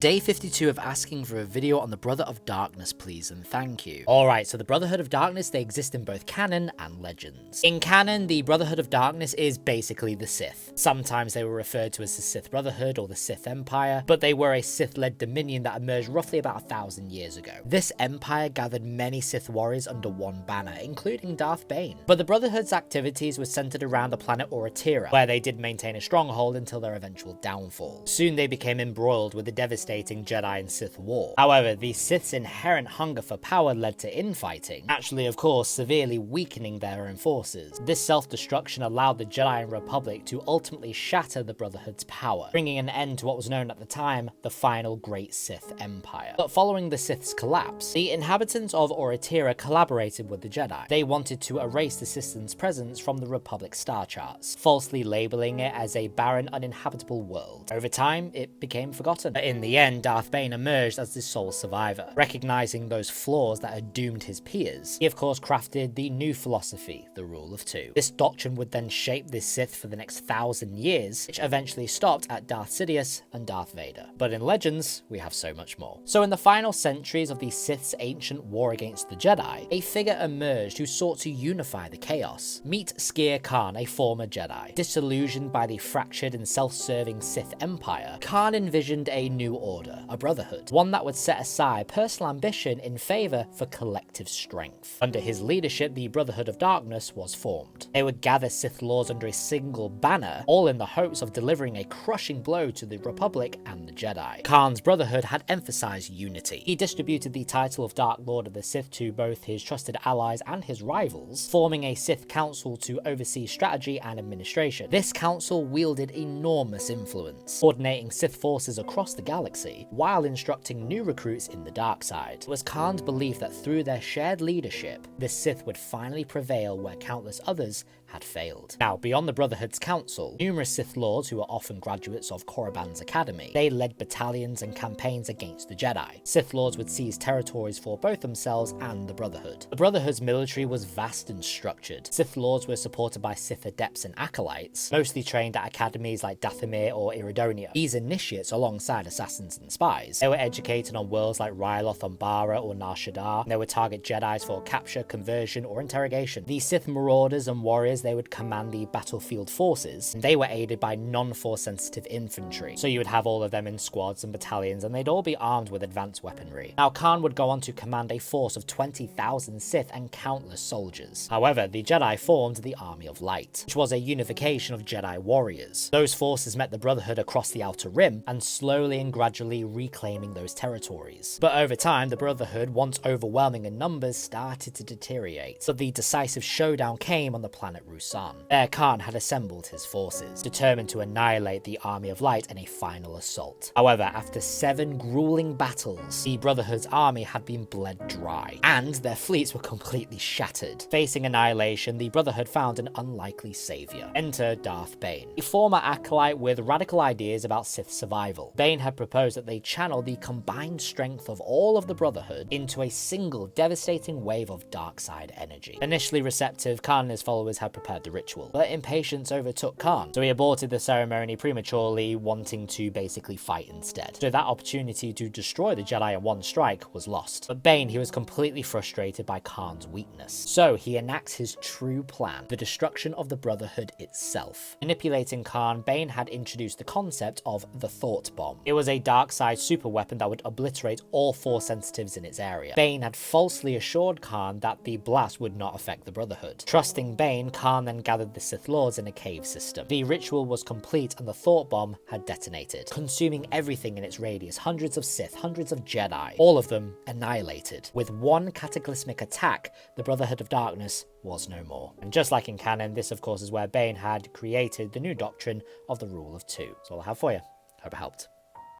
Day 52 of asking for a video on the Brotherhood of Darkness, please, and thank you. Alright, so the Brotherhood of Darkness, they exist in both canon and legends. In canon, the Brotherhood of Darkness is basically the Sith. Sometimes they were referred to as the Sith Brotherhood or the Sith Empire, but they were a Sith-led dominion that emerged roughly about 1,000 years ago. This empire gathered many Sith warriors under one banner, including Darth Bane. But the Brotherhood's activities were centered around the planet Oratira, where they did maintain a stronghold until their eventual downfall. Soon they became embroiled with the devastating Jedi and Sith war. However, the Sith's inherent hunger for power led to infighting, actually of course severely weakening their own forces. This self-destruction allowed the Jedi and Republic to ultimately shatter the Brotherhood's power, bringing an end to what was known at the time the final Great Sith Empire. But following the Sith's collapse, the inhabitants of Oratira collaborated with the Jedi. They wanted to erase the system's presence from the Republic's star charts, falsely labeling it as a barren, uninhabitable world. Over time, it became forgotten. But in the end, Darth Bane emerged as the sole survivor. Recognizing those flaws that had doomed his peers, he of course crafted the new philosophy, the Rule of Two. This doctrine would then shape the Sith for the next 1,000 years, which eventually stopped at Darth Sidious and Darth Vader. But in Legends, we have so much more. So in the final centuries of the Sith's ancient war against the Jedi, a figure emerged who sought to unify the chaos. Meet Skier Khan, a former Jedi. Disillusioned by the fractured and self-serving Sith Empire, Khan envisioned a new order, a brotherhood, one that would set aside personal ambition in favor for collective strength. Under his leadership, the Brotherhood of Darkness was formed. They would gather Sith Lords under a single banner, all in the hopes of delivering a crushing blow to the Republic and the Jedi. Khan's Brotherhood had emphasized unity. He distributed the title of Dark Lord of the Sith to both his trusted allies and his rivals, forming a Sith council to oversee strategy and administration. This council wielded enormous influence, coordinating Sith forces across the galaxy, while instructing new recruits in the dark side. It was Khan's belief that through their shared leadership, the Sith would finally prevail where countless others had failed. Now, beyond the Brotherhood's council, numerous Sith Lords who were often graduates of Korriban's academy, they led battalions and campaigns against the Jedi. Sith Lords would seize territories for both themselves and the Brotherhood. The Brotherhood's military was vast and structured. Sith Lords were supported by Sith adepts and acolytes, mostly trained at academies like Dathomir or Iridonia. These initiates, alongside assassins and spies, they were educated on worlds like Ryloth, Umbara, or Nar Shaddaa. They would target Jedis for capture, conversion, or interrogation. These Sith marauders and warriors, they would command the battlefield forces, and they were aided by non-force sensitive infantry. So you would have all of them in squads and battalions, and they'd all be armed with advanced weaponry. Now, Khan would go on to command a force of 20,000 Sith and countless soldiers. However, the Jedi formed the Army of Light, which was a unification of Jedi warriors. Those forces met the Brotherhood across the Outer Rim, and slowly and gradually reclaiming those territories. But over time, the Brotherhood, once overwhelming in numbers, started to deteriorate. But the decisive showdown came on the planet Ruusan. There, Khan had assembled his forces, determined to annihilate the Army of Light in a final assault. However, after 7 grueling battles, the Brotherhood's army had been bled dry, and their fleets were completely shattered. Facing annihilation, the Brotherhood found an unlikely savior. Enter Darth Bane, a former acolyte with radical ideas about Sith survival. Bane had proposed that they channel the combined strength of all of the Brotherhood into a single devastating wave of dark side energy. Initially receptive, Khan and his followers had prepared the ritual, but impatience overtook Khan, so he aborted the ceremony prematurely, wanting to basically fight instead. So that opportunity to destroy the Jedi in one strike was lost. But Bane, he was completely frustrated by Khan's weakness, so he enacts his true plan, the destruction of the Brotherhood itself. Manipulating Khan, Bane had introduced the concept of the Thought Bomb. It was a dark side super weapon that would obliterate all Force sensitives in its area. Bane had falsely assured Khan that the blast would not affect the Brotherhood. Trusting Bane, Khan then gathered the Sith Lords in a cave system. The ritual was complete and the Thought Bomb had detonated, consuming everything in its radius. Hundreds of Sith, hundreds of Jedi, all of them annihilated. With one cataclysmic attack, the Brotherhood of Darkness was no more. And just like in canon, this of course is where Bane had created the new doctrine of the Rule of Two. That's all I have for you. Hope it helped.